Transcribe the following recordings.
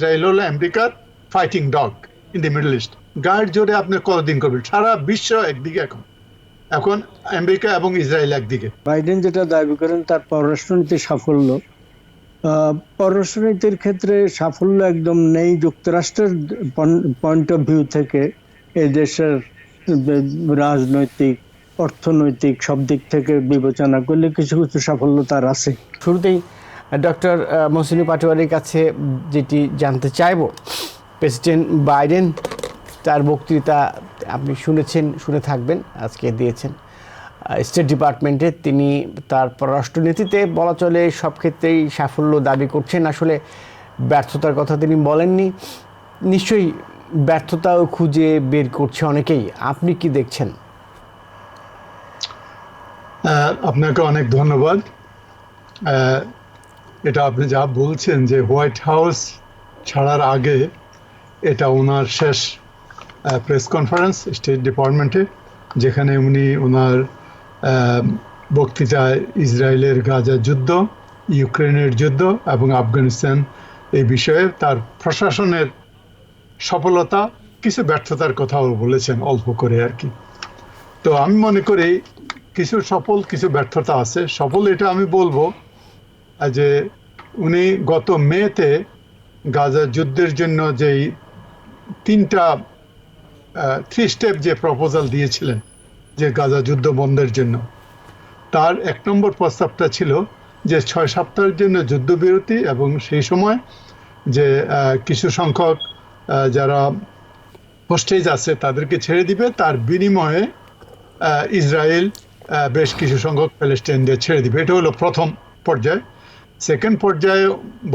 Israel হলো আমেরিকার fighting dog in the Middle east. গায়ের জোরে আপনি কতদিন করবেন? সারা বিশ্ব একদিকে, এখন আমেরিকা এবং ইসরায়েল একদিকে। বাইডেন যেটা দাবি করেন তার পররাষ্ট্রনীতির সাফল্য, পররাষ্ট্রনীতির ক্ষেত্রে সাফল্য একদম নেই। যুক্তরাষ্ট্রের পয়েন্ট অফ ভিউ থেকে এই দেশের রাজনৈতিক, অর্থনৈতিক সব দিক থেকে বিবেচনা করলে কিছু কিছু সাফল্য তার আছে। শুরুতেই ডক্টর মহসিন পাটোয়ারির কাছে যেটি জানতে চাইব, প্রেসিডেন্ট বাইডেন তার বক্তৃতা আপনি শুনে থাকবেন, আজকে দিয়েছেন স্টেট ডিপার্টমেন্টে। তিনি তার পররাষ্ট্রনীতিতে বলা চলে সব ক্ষেত্রেই সাফল্য দাবি করছেন, আসলে ব্যর্থতার কথা তিনি বলেননি। নিশ্চয়ই ব্যর্থতাও খুঁজে বের করছে অনেকেই, আপনি কি দেখছেন? আপনাকে অনেক ধন্যবাদ। এটা আপনি যা বলছেন যে হোয়াইট হাউস ছাড়ার আগে এটা ওনার শেষ প্রেস কনফারেন্স স্টেট ডিপার্টমেন্টে, যেখানে উনি ওনার বক্তৃতায় ইসরায়েলের গাজা যুদ্ধ, ইউক্রেনের যুদ্ধ এবং আফগানিস্তান এই বিষয়ে তার প্রশাসনের সফলতা, কিছু ব্যর্থতার কথাও বলেছেন অল্প করে আর কি। তো আমি মনে করি কিছু সফল কিছু ব্যর্থতা আছে। সফল এটা আমি বলবো যে উনি গত মেতে গাজা যুদ্ধের জন্য যেই 3 স্টেপ যে প্রপোজাল দিয়েছিলেন যে গাজা যুদ্ধ বন্ধের জন্য, তার 1 নম্বর প্রস্তাবটা ছিল যে 6 সপ্তাহের জন্য যুদ্ধবিরতি এবং সেই সময় যে কিছু সংখ্যক যারা হোস্টেজ আছে তাদেরকে ছেড়ে দিবে, তার বিনিময়ে ইসরায়েল বেশ কিছু সংখ্যক প্যালেস্টাইনদের ছেড়ে দিবে। এটা হলো প্রথম পর্যায়ে। সেকেন্ড পর্যায়ে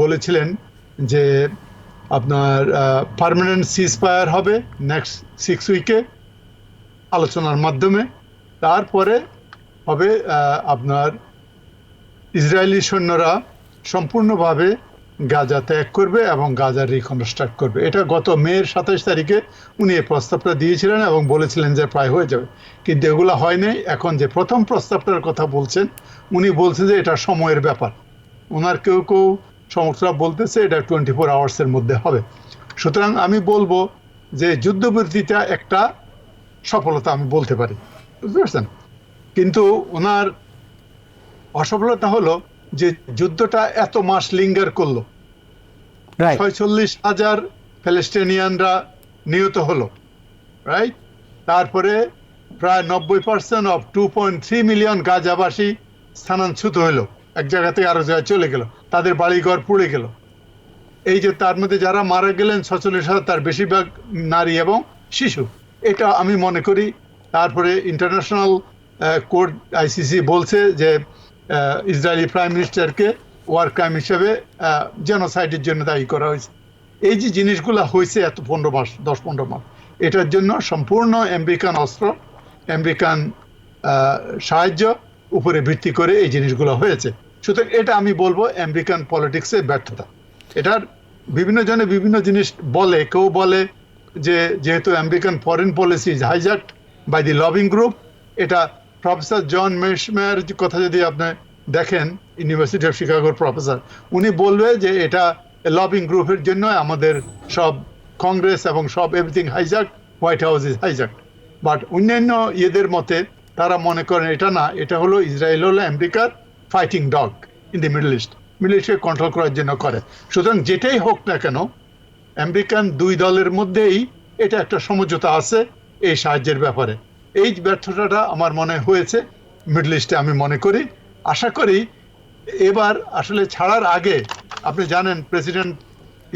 বলেছিলেন যে আপনার পার্মানেন্ট সিজফায়ার হবে নেক্সট 6 উইকে আলোচনার মাধ্যমে। তারপরে হবে আপনার ইসরায়েলি সৈন্যরা সম্পূর্ণভাবে গাজা ত্যাগ করবে এবং গাজা রিকনস্ট্রাক্ট করবে। এটা গত মের 27 তারিখে উনি এই প্রস্তাবটা দিয়েছিলেন এবং বলেছিলেন যে প্রায় হয়ে যাবে, কিন্তু এগুলো হয়নি। এখন যে প্রথম প্রস্তাবটার কথা বলছেন, উনি বলছেন যে এটা সময়ের ব্যাপার। ওনার কেউ কেউ সমর্থকরা বলতেছে এটা 24 আওয়ার্সের মধ্যে হবে। সুতরাং আমি বলবো যে যুদ্ধবিরতিটা একটা সফলতা আমি বলতে পারি, বুঝতে পারছেন। কিন্তু ওনার অসফলতা হলো যে যুদ্ধটা এত মাস লিঙ্গার করলো, 46,000 প্যালেস্টাইনিয়ানরা নিহত হলো, রাইট। তারপরে প্রায় 90% অফ 2.3 মিলিয়ন গাজাবাসী স্থানান্তরিত হলো, এক জায়গা থেকে আরো জায়গায় চলে গেল, তাদের বাড়িঘর পুড়ে গেল। এই যে তার মধ্যে যারা মারা গেলেন 46,000, তার বেশিরভাগ নারী এবং শিশু। এটা আমি মনে করি। তারপরে ইন্টারন্যাশনাল কোর্ট ICC বলছে যে ইসরায়েলি প্রাইম মিনিস্টারকে ওয়ার ক্রাইম হিসেবে জেনোসাইডের জন্য দায়ী করা হয়েছে। এই যে জিনিসগুলো হয়েছে এত 15 মাস, 10-15 মাস, এটার জন্য সম্পূর্ণ আমেরিকান অস্ত্র, আমেরিকান সাহায্য উপরে ভিত্তি করে এই জিনিসগুলো হয়েছে। সুতরাং এটা আমি বলবো আমেরিকান পলিটিক্সের ব্যর্থতা। এটার বিভিন্ন জনে বিভিন্ন জিনিস বলে। কেউ বলে যে যেহেতু American foreign policy is hijacked by the lobbying group. এটা প্রফেসর জন মেশমেয়ার কথা যদি আপনি দেখেন, ইউনিভার্সিটি অফ শিকাগোর প্রফেসর, উনি বলবে যে এটা লবিং গ্রুপের জন্য আমাদের সব কংগ্রেস এবং সব everything hijacked, white house is hijacked. But অন্যান্য ইয়েদের মতে তারা মনে করেন এটা না, এটা হলো ইসরায়েল হলো আমেরিকার fighting dog in the Middle East, Middle ইস্টকে কন্ট্রোল করার জন্য করে। সুতরাং যেটাই হোক না কেন, আমেরিকান দুই দলের মধ্যেই এটা একটা সমঝোতা আছে এই সাহায্যের ব্যাপারে। এই ব্যর্থতাটা আমার মনে হয়েছে মিডল ইস্টে, আমি মনে করি। আশা করি এবার আসলে ছাড়ার আগে, আপনি জানেন প্রেসিডেন্ট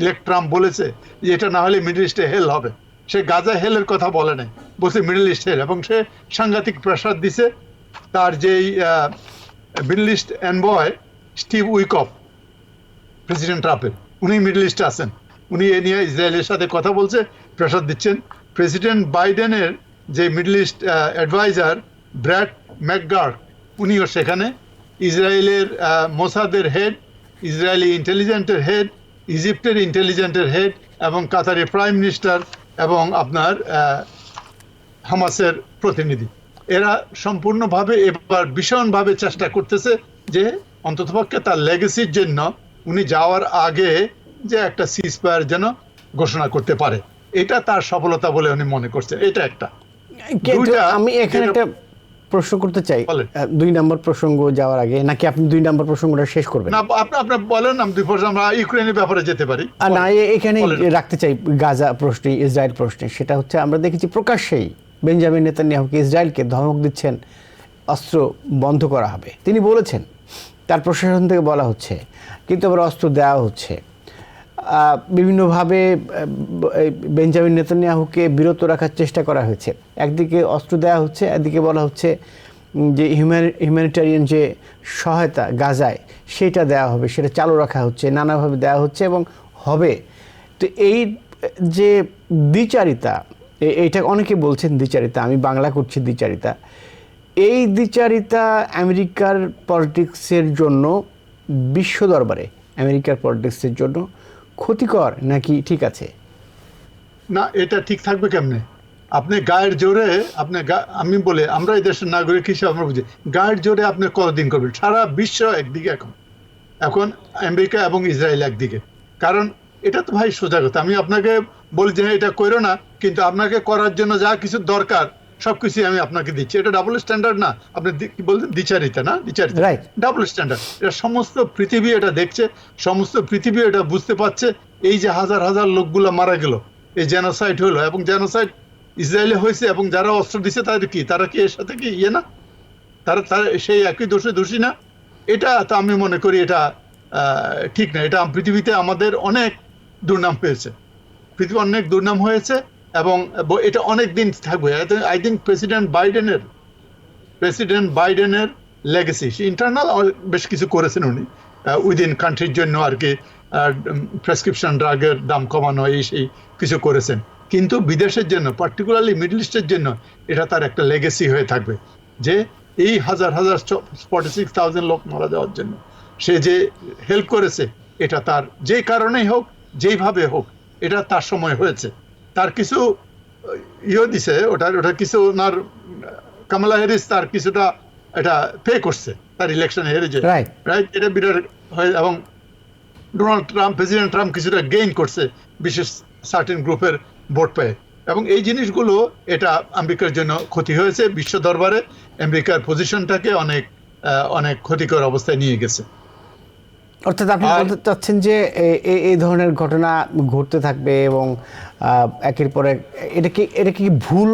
ইলেক্ট ট্রাম্প বলেছে যে এটা না হলে মিডল ইস্টে হেল হবে। সে গাজা হেলের কথা বলে নাই, বলছে মিডল ইস্ট হেল, এবং সে সাংঘাতিক প্রেসার দিছে তার যেই middle east envoy Steve Witkoff, president ট্রাম্পের, উনি মিডল ইস্টে আছেন, উনি এ নিয়ে ইসরায়েলের সাথে কথা বলছে, প্রেসার দিচ্ছেন। প্রেসিডেন্ট বাইডেনের যে Middle East adviser Brad McGurk, উনিও সেখানে। ইসরায়েলের মোসাদের হেড, ইসরায়েলি ইন্টেলিজেন্সের হেড, ইজিপ্টের ইন্টেলিজেন্সের হেড এবং কাতারের প্রাইম মিনিস্টার এবং আপনার হামাসের প্রতিনিধি, এরা সম্পূর্ণভাবে এবার ভীষণভাবে চেষ্টা করতেছে যে অন্ততপক্ষে তার লেগেসির জন্য উনি যাওয়ার আগে যে একটা সিজফায়ার যেন ঘোষণা করতে পারে। এটা তার সফলতা বলে উনি মনে করছেন। এটা একটা। কিন্তু দুইটা, আমি এখানে যেটা- একটা প্রশ্ন করতে চাই, বলেন। 2 নম্বর প্রসঙ্গ যাওয়ার আগে, নাকি আপনি 2 নম্বর প্রসঙ্গটা শেষ করবেন? না, আপনি বলেন, আমি দুই প্রশ্ন, আমরা ইউক্রেনের ব্যাপারে যেতে পারি। আর না, এখানে বলেন। রাখতে চাই গাজা প্রশ্নে, ইসরায়েল প্রশ্নে। সেটা হচ্ছে, আমরা দেখেছি প্রকাশ্যেই বেঞ্জামিন নেতানিয়াহুকে, ইসরায়েলকে ধমক দিচ্ছেন অস্ত্র বন্ধ করা হবে। তিনি বলেছেন, তার প্রশাসন থেকে বলা হচ্ছে, কিন্তু আবার অস্ত্র দেওয়া হচ্ছে। বিভিন্নভাবে বেঞ্জামিন নেতানিয়াহুকে বিরত রাখার চেষ্টা করা হয়েছে। একদিকে অস্ত্র দেওয়া হচ্ছে, একদিকে বলা হচ্ছে যে হিউম্যানিটেরিয়ান যে সহায়তা গাজায় সেটা দেওয়া হবে, সেটা চালু রাখা হচ্ছে, নানাভাবে দেওয়া হচ্ছে এবং হবে। তো এই যে দ্বিচারিতা, এইটা অনেকে বলছেন দ্বিচারিতা, আমি বাংলা করছি দ্বিচারিতা। এই দ্বিচারিতা আমেরিকার পলিটিক্সের জন্য, বিশ্ব দরবারে আমেরিকার পলিটিক্সের জন্য ক্ষতিকর নাকি ঠিক আছে? না, এটা ঠিক থাকবে কেমনে? আপনি গায়ের জোরে, আমি বলে, আমরা এই দেশের নাগরিক হিসেবে আমরা বুঝি, গায়ের জোরে আপনি কতদিন করবেন? সারা বিশ্ব একদিকে, এখন আমেরিকা এবং ইসরায়েল একদিকে। কারণ এটা তো ভাই সোজা কথা, আমি আপনাকে বলি যে এটা করো না, কিন্তু আপনাকে করার জন্য যা কিছু দরকার সবকিছু আমি আপনাকে দিচ্ছি। এটা ডাবল স্ট্যান্ডার্ড না? আপনি কি বলছেন? দ্বিচারিতা না? দ্বিচারিতা, Right. Double standard. এটা সমস্ত পৃথিবী এটা দেখছে, সমস্ত পৃথিবী এটা বুঝতে পারছে। এই যে হাজার হাজার লোকগুলো মারা গেল, এই জেনোসাইড হলো, এবং জেনোসাইড ইসরায়েলে হয়েছে, এবং যারা অস্ত্র দিচ্ছে তাদের কি, তারা কি এর সাথে কি না? তারা সেই একই দোষে দোষী না? এটা তো আমি মনে করি এটা ঠিক না। এটা পৃথিবীতে আমাদের অনেক দুর্নাম হয়েছে, পৃথিবী অনেক দুর্নাম হয়েছে, এবং এটা অনেক দিন থাকবে। আই থিঙ্ক প্রেসিডেন্ট বাইডেনের লেগেসি, ইন্টারনাল বেশ কিছু করেছেন উনি উইদিন কান্ট্রির জন্য আর কি, প্রেসক্রিপশন ড্রাগের দাম কমানো, এই সেই কিছু করেছেন। কিন্তু বিদেশের জন্য, পার্টিকুলারলি মিডল ইস্টের জন্য, এটা তার একটা লেগেসি হয়ে থাকবে, যে এই হাজার হাজার 46,000 লোক মারা যাওয়ার জন্য সে যে হেল্প করেছে, এটা তার যে কারণেই হোক, যেইভাবে হোক, এটা তার সময় হয়েছে। তার কিছু দিছে, ওটা কিছু ওনার, কামালা হ্যারিস তার কিছুটা এটা পে করছে তার ইলেকশনে হেরে যায়, রাইট? এটা বিরাট হয়। এবং ডোনাল্ড ট্রাম্প, প্রেসিডেন্ট ট্রাম্প কিছুটা গেইন করছে বিশেষ সার্টেন গ্রুপের ভোট পেয়ে। এবং এই জিনিসগুলো এটা আমেরিকার জন্য ক্ষতি হয়েছে, বিশ্ব দরবারে আমেরিকার পজিশনটাকে অনেক অনেক ক্ষতিকর অবস্থায় নিয়ে গেছে। অর্থাৎ আপনি বলতে চাচ্ছেন যে এই ধরনের ঘটনা ঘটতে থাকবে এবং একের পর এক, এটা কি ভুল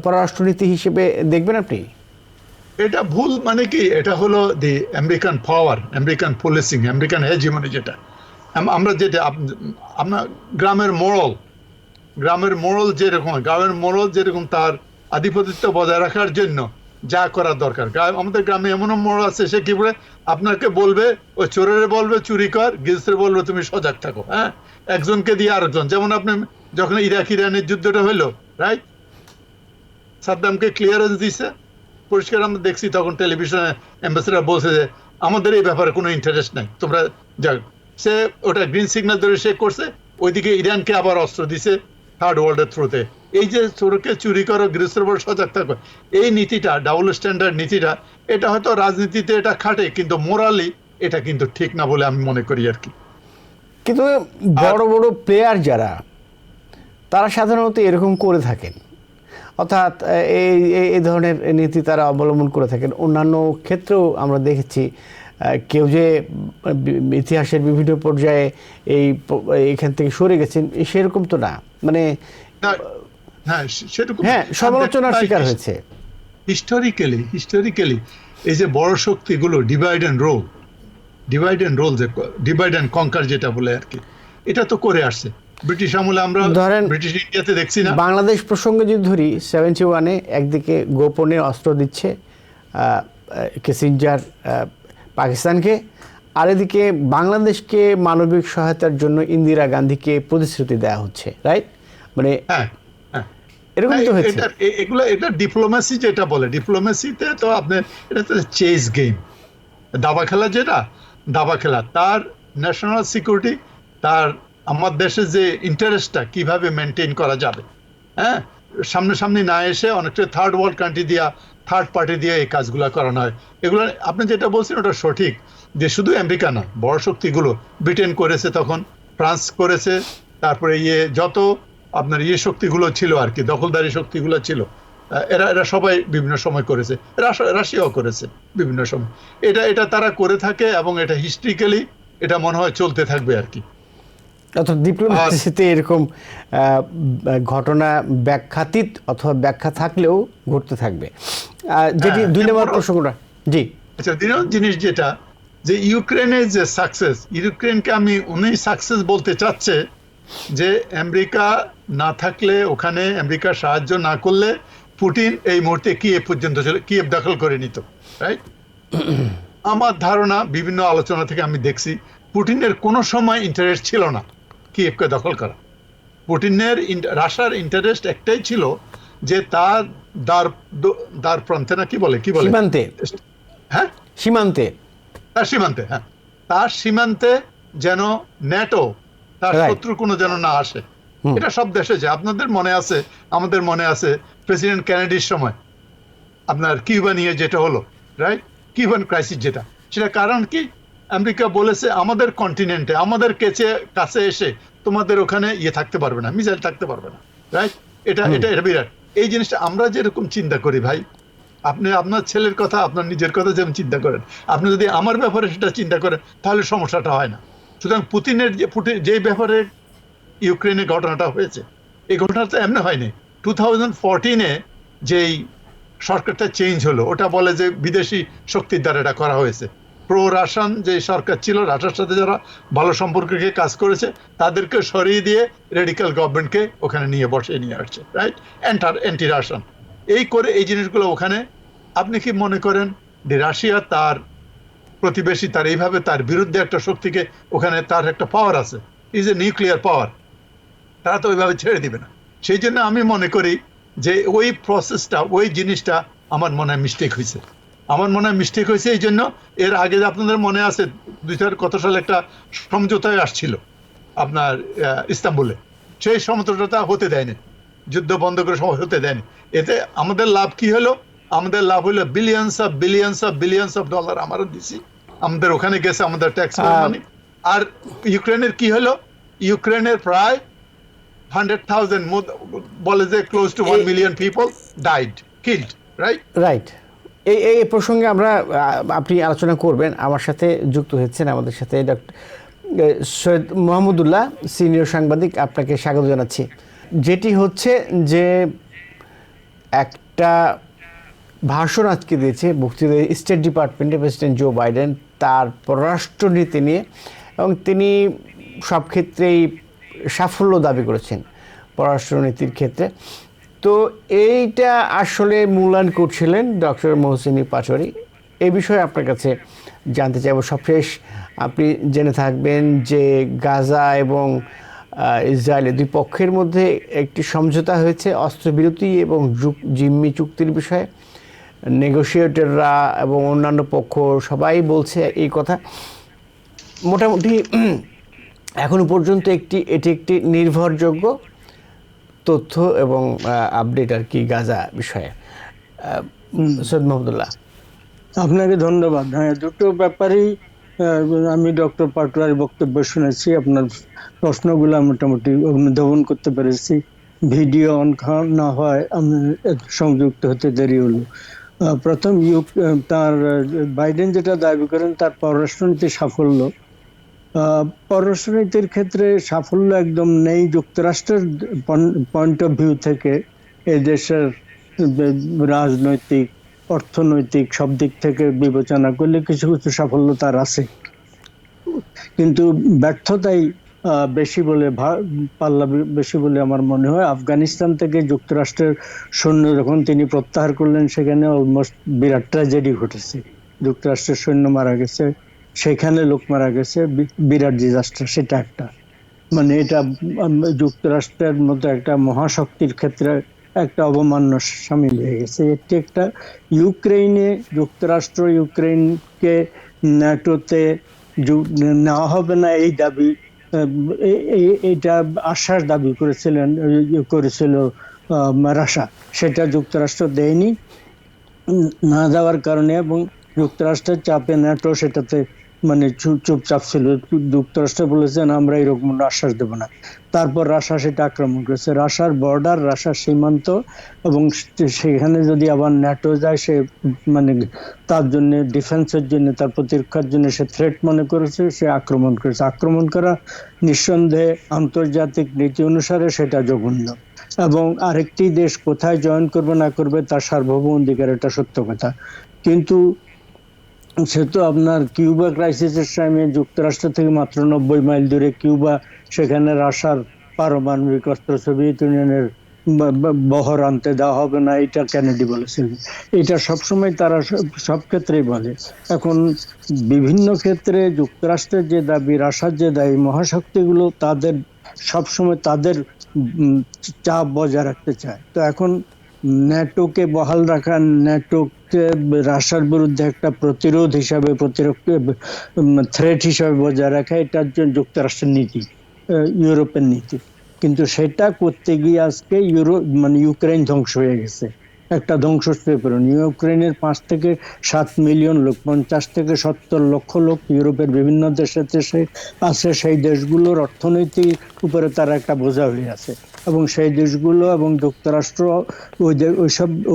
পররাষ্ট্রনীতি হিসেবে দেখবেন আপনি? এটা ভুল মানে কি, এটা হলো the American power, American policing, American hegemony, যেটা আমরা আপনার গ্রামের মোরাল যেরকম তার আধিপত্য বজায় রাখার জন্য যা করা দরকার। আমাদের গ্রামে এমন মোড়ল আছে, সে কি বলে, আপনাকে বলবে, ওই চোরের বলবে চুরি কর, গিলসের বলবে তুমি সজাগ থাকো। হ্যাঁ, একজনকে দিয়ে আরেকজন। যেমন আপনি যখন ইরাক ইরানের যুদ্ধটা হইলো, রাইট, সাদ্দামকে ক্লিয়ারেন্স দিছে পরিষ্কার, আমরা দেখছি তখন টেলিভিশনে অ্যাম্বাসেডর বলছে যে আমাদের এই ব্যাপারে কোনো ইন্টারেস্ট নাই, তোমরা যাক। সে ওটা গ্রিন সিগন্যাল ধরে সে করছে, ওইদিকে ইরানকে আবার অস্ত্র দিছে থার্ড ওয়ার্ল্ডের থ্রুতে। এই যে চোরকে চুরি করো, গৃহস্থের উপর সজাগ থাকো, এই নীতিটা, ডাবল স্ট্যান্ডার্ড নীতিটা, এটা হয়তো রাজনীতিতে এটা খাটে, কিন্তু মোরালি এটা কিন্তু ঠিক না বলে আমি মনে করি আর কি। কিন্তু বড় বড় প্লেয়ার যারা, তারা সাধারণত এরকম করে থাকেন, অর্থাৎ এই ধরনের নীতি তারা অবলম্বন করে থাকেন। অন্যান্য ক্ষেত্রেও আমরা দেখেছি, কেউ যে ইতিহাসের বিভিন্ন পর্যায়ে এইখান থেকে সরে গেছেন, সেরকম তো না, মানে হ্যাঁ, সমালোচনার শিকার হয়েছে। হিস্টোরিক্যালি এই যে বড় শক্তিগুলো ডিভাইড অ্যান্ড রোল, যে ডিভাইড অ্যান্ড কনকার যেটা বলে আর কি, এটা তো করে আসছে ব্রিটিশ আমলে। আমরা ধরেন ব্রিটিশ ইন্ডিয়াতে দেখছি না? বাংলাদেশ প্রসঙ্গে যদি ধরি, 71-এ একদিকে গোপনে অস্ত্র দিচ্ছে কিসিঞ্জার পাকিস্তানকে, আর এদিকে বাংলাদেশকে মানবিক সহায়তার জন্য ইন্দিরা গান্ধীকে প্রতিশ্রুতি দেওয়া হচ্ছে, রাইট? মানে এরকম তো হচ্ছে। এটা ডিপ্লোমেসি যেটা বলে, ডিপ্লোমেসিতে তো আপনার এটা তো চেস গেম, দাবা খেলা, যেটা দাবা খেলা, তার ন্যাশনাল সিকিউরিটি, তার আমার দেশের যে ইন্টারেস্টটা কিভাবে মেনটেন করা যাবে, হ্যাঁ, সামনাসামনি না এসে অনেকটা থার্ড ওয়ার্ল্ড কান্ট্রি দিয়া, থার্ড পার্টি দিয়ে এই কাজগুলো করানো হয়। এগুলো আপনি যেটা বলছেন ওটা সঠিক, যে শুধু আমেরিকা না, বড় শক্তিগুলো, ব্রিটেন করেছে তখন, ফ্রান্স করেছে, তারপরে যত আপনার শক্তিগুলো ছিল আর কি, দখলদারি শক্তিগুলো ছিল, এরা এরা সবাই বিভিন্ন সময় করেছে, রাশিয়াও করেছে বিভিন্ন সময়। এটা এটা তারা করে থাকে এবং এটা হিস্ট্রিক্যালি এটা মনে হয় চলতে থাকবে আর কি। অর্থাৎ ডিপ্লোমেসিতে এরকম ঘটনা ব্যাখ্যাতীত অথবা ব্যাখ্যা থাকলেও ঘটতে থাকবে। যেটি 2 নম্বর প্রসঙ্গটা, জি আচ্ছা, জিনিস যেটা যে ইউক্রেনের যে সাকসেস, ইউক্রেনকে উনি সাকসেস বলতে চাচ্ছে যে আমেরিকা না থাকলে, ওখানে আমেরিকা সাহায্য না করলে পুতিন এই মুহূর্তে কিয়েভ পর্যন্ত কিয়েভ দখল করে নিত, রাইট? আমার ধারণা, বিভিন্ন আলোচনা থেকে আমি দেখছি, পুতিনের কোনো সময় ইন্টারেস্ট ছিল না কিয়েভকে দখল করা। পুতিনের রাশিয়ার ইন্টারেস্ট একটাই ছিল যে তার দ্বার প্রান্তে, না কি বলে সীমান্তে, হ্যাঁ সীমান্তে, তার সীমান্তে, হ্যাঁ তার সীমান্তে যেন ন্যাটো, তার শত্রু কোনো যেন না আসে। এটা সব দেশে যে, আপনাদের মনে আছে, আমাদের মনে আছে প্রেসিডেন্ট কেনেডির সময় আপনার কিউবা নিয়ে যেটা হলো, রাইট? কিউবান ক্রাইসিস যেটা, সেটা কারণ কি? আমেরিকা বলেছে আমাদের কন্টিনেন্টে, আমাদের কাছে এসে তোমাদের ওখানে থাকতে পারবে না, মিসাইল থাকতে পারবে না, রাইট? এটা এটা এটা বিরাট। এই জিনিসটা আমরা যেরকম চিন্তা করি ভাই, আপনি আপনার ছেলের কথা, আপনার নিজের কথা যেমন চিন্তা করেন, আপনি যদি আমার ব্যাপারে সেটা চিন্তা করেন তাহলে সমস্যাটা হয় না। সুতরাং পুতিনের যে ব্যাপারে ইউক্রেনে ঘটনাটা হয়েছে, এই ঘটনাটা এমনি হয়নি। 2014-এ যেই সরকারটা চেঞ্জ হলো, ওটা বলে যে বিদেশি শক্তির দ্বারা এটা করা হয়েছে। প্রো রাশিয়ান যে সরকার ছিল, রাশিয়ার সাথে যারা ভালো সম্পর্ক রেখে কাজ করেছে, তাদেরকে সরিয়ে দিয়ে রেডিক্যাল গভর্নমেন্টকে ওখানে বসিয়ে নিয়ে আসছে, রাইট? অ্যান্টি রাশিয়ান এই করে এই জিনিসগুলো ওখানে। আপনি কি মনে করেন যে রাশিয়া তার প্রতিবেশী, তার এইভাবে তার বিরুদ্ধে একটা শক্তিকে, ওখানে তার একটা পাওয়ার আছে, ইজ এ নিউক্লিয়ার পাওয়ার, তারা তো ওইভাবে ছেড়ে দিবে না। সেই জন্য আমি মনে করি যে ওই প্রসেসটা, ওই জিনিসটা আমার মনে হয় মিস্টেক হয়েছে। আমার মনে হয় মিস্টেক হয়েছে এই জন্য, এর আগে আপনাদের মনে আছে 2000 কত সালে একটা সমঝোতায় আসছিল আপনার ইস্তাম্বুলে, সেই সমঝোতাটা হতে দেয়নি, যুদ্ধ বন্ধ করে সময় হতে দেয়নি। এতে আমাদের লাভ কি হলো? আমাদের লাভ হলো বিলিয়ন্স অফ ডলার আমরা দিছি, আমাদের ওখানে গেছে, আমাদের ট্যাক্স মানি। আর ইউক্রেনের কি হলো? ইউক্রেনের প্রায় 100,000, বলে যে close two 1 million people died, killed, right? Right. এই প্রসঙ্গে আমরা, আপনি আলোচনা করবেন, আমার সাথে যুক্ত হয়েছেন আমাদের সাথে ডক্টর সৈয়দ মোহাম্মদুল্লাহ, সিনিয়র সাংবাদিক, আপনাকে স্বাগত জানাচ্ছি। যেটি হচ্ছে যে একটা ভাষণ আজকে দিয়েছে বক্তৃতা স্টেট ডিপার্টমেন্টে প্রেসিডেন্ট জো বাইডেন তার পররাষ্ট্রনীতি নিয়ে, এবং তিনি সব ক্ষেত্রেই সাফল্য দাবি করেছেন পররাষ্ট্রনীতির ক্ষেত্রে। তো এইটা আসলে মূল্যায়ন করছিলেন ডক্টর মহসিনী পাটোয়ারী। এই বিষয়ে আপনার কাছে জানতে চাইব। সবশেষ আপনি জেনে থাকবেন যে গাজা এবং ইসরায়েলের দুই পক্ষের মধ্যে একটি সমঝোতা হয়েছে অস্ত্রবিরতি এবং জিম্মি চুক্তির বিষয়ে। নেগোশিয়েটররা এবং অন্যান্য পক্ষ সবাই বলছে এই কথা। মোটামুটি এখনো পর্যন্ত এটি একটি নির্ভরযোগ্য তথ্য এবং আপডেট আর কি গাজা বিষয়ে। সৈয়দ মোহাম্মদুল্লাহ, আপনাকে ধন্যবাদ। হ্যাঁ, দুটো ব্যাপারেই আমি ডক্টর পাটোয়ারির বক্তব্য শুনেছি, আপনার প্রশ্নগুলো মোটামুটি অনুধাবন করতে পেরেছি। ভিডিও অন না হয় আমি সংযুক্ত হতে দেরি হলো। প্রথম তার বাইডেন যেটা দাবি করেন তার পররাষ্ট্রনীতির সাফল্য, পররাষ্ট্রনীতির ক্ষেত্রে সাফল্য একদম নেই। যুক্তরাষ্ট্রের পয়েন্ট অফ ভিউ থেকে এই দেশের রাজনৈতিক, অর্থনৈতিক সব দিক থেকে বিবেচনা করলে কিছু কিছু সাফল্য তার আছে, কিন্তু ব্যর্থতাই বেশি বলে, পাল্লা বেশি বলে আমার মনে হয়। আফগানিস্তান থেকে যুক্তরাষ্ট্রের সৈন্য যখন তিনি প্রত্যাহার করলেন, সেখানে অলমোস্ট বিরাট ট্র্যাজেডি ঘটেছে। যুক্তরাষ্ট্রের সৈন্য মারা গেছে, সেখানে লোক মারা গেছে, বিরাট ডিজাস্টার। সেটা একটা, মানে এটা যুক্তরাষ্ট্রের মতো একটা মহাশক্তির ক্ষেত্রে একটা অবমান্য সামিল হয়ে গেছে। এটি একটা ইউক্রেনে যুক্তরাষ্ট্র ইউক্রেনকে ন্যাটোতে নেওয়া হবে না এই দাবি, এইটা আশ্বাস দাবি করেছিল রাশিয়া, সেটা যুক্তরাষ্ট্র দেয়নি। না দেওয়ার কারণে এবং যুক্তরাষ্ট্রের চাপে ন্যাটো সেটাতে মানে চুপচাপ ছিল। যুক্তরাষ্ট্র বলেছেন আমরা এরকম আশ্বাস দেব না। তারপর রাশিয়া সেটা আক্রমণ করেছে। রাশিয়ার বর্ডার, রাশিয়ার সীমান্ত, এবং সেখানে যদি আবার ন্যাটো যায়, সে মানে তার জন্য, ডিফেন্সের জন্য, তার প্রতিরক্ষার জন্য সে থ্রেট মনে করেছে, সে আক্রমণ করেছে। আক্রমণ করা নিঃসন্দেহে আন্তর্জাতিক নীতি অনুসারে সেটা জঘন্য, এবং আরেকটি দেশ কোথায় জয়েন করবে না করবে তার সার্বভৌম অধিকার, এটা সত্য কথা। কিন্তু সে তো আপনার কিউবা ক্রাইসিসের টাইমে যুক্তরাষ্ট্র থেকে মাত্র 90 মাইল দূরে কিউবা, সেখানে রাশিয়ার পারমাণবিক অস্ত্র সোভিয়েত ইউনিয়নের বহর আনতে দেওয়া হবে না, এটা কেনেডি বলেছিলেন। এটা সবসময় তারা সব ক্ষেত্রেই বলে। এখন বিভিন্ন ক্ষেত্রে যুক্তরাষ্ট্রের যে দাবি, রাশিয়ার যে দাবি, মহাশক্তিগুলো তাদের সবসময় তাদের চাপ বজায় রাখতে চায়। তো এখন ন্যাটোকে বহাল রাখা, ন্যাটোকে রাশিয়ার বিরুদ্ধে একটা প্রতিরোধ হিসাবে, প্রতিরক্ষা থ্রেট হিসাবে বজায় রাখা, এটার জন্য যুক্তরাষ্ট্রের নীতি, ইউরোপের নীতি। কিন্তু সেটা করতে গিয়ে আজকে মানে ইউক্রেন ধ্বংস হয়ে গেছে, একটা ধ্বংসস্তূপে পরিণত। ইউক্রেনের 5 থেকে 7 মিলিয়ন লোক, 50 থেকে 70 লক্ষ লোক ইউরোপের বিভিন্ন দেশে দেশে আছে। সেই দেশগুলোর অর্থনৈতিক উপরে তারা একটা বোঝা হয়ে আছে, এবং সেই দেশগুলো এবং যুক্তরাষ্ট্র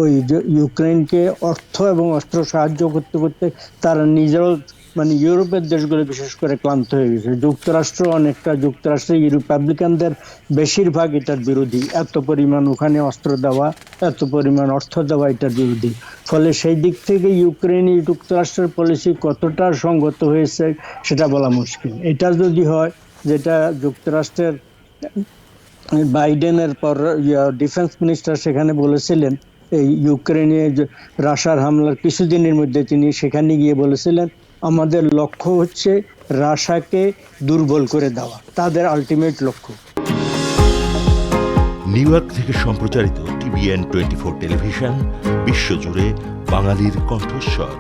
ওই ইউক্রেনকে অর্থ এবং অস্ত্র সাহায্য করতে করতে তারা নিজেরাও, মানে ইউরোপের দেশগুলো বিশেষ করে ক্লান্ত হয়ে গেছে। যুক্তরাষ্ট্র অনেকটা, যুক্তরাষ্ট্রের রিপাবলিকানদের বেশিরভাগ এটার বিরোধী। এত পরিমাণ ওখানে অস্ত্র দেওয়া, এত পরিমাণ অর্থ দেওয়া এটার বিরোধী। ফলে সেই দিক থেকে ইউক্রেনে যুক্তরাষ্ট্রের পলিসি কতটা সঙ্গত হয়েছে সেটা বলা মুশকিল। এটা যদি হয়, যেটা যুক্তরাষ্ট্রের বাইডেনের পর ডিফেন্স মিনিস্টার সেখানে বলেছিলেন, এই ইউক্রেনে রাশিয়ার হামলার কিছুদিনের মধ্যে তিনি সেখানে গিয়ে বলেছিলেন, আমাদের লক্ষ্য হচ্ছে রাশিয়াকে দুর্বল করে দেওয়া, তাদের আলটিমেট লক্ষ্য। নিউ ইয়র্ক থেকে সম্প্রচারিত TVN 24 টেলিভিশন, বিশ্বজুড়ে বাঙালির কণ্ঠস্বর।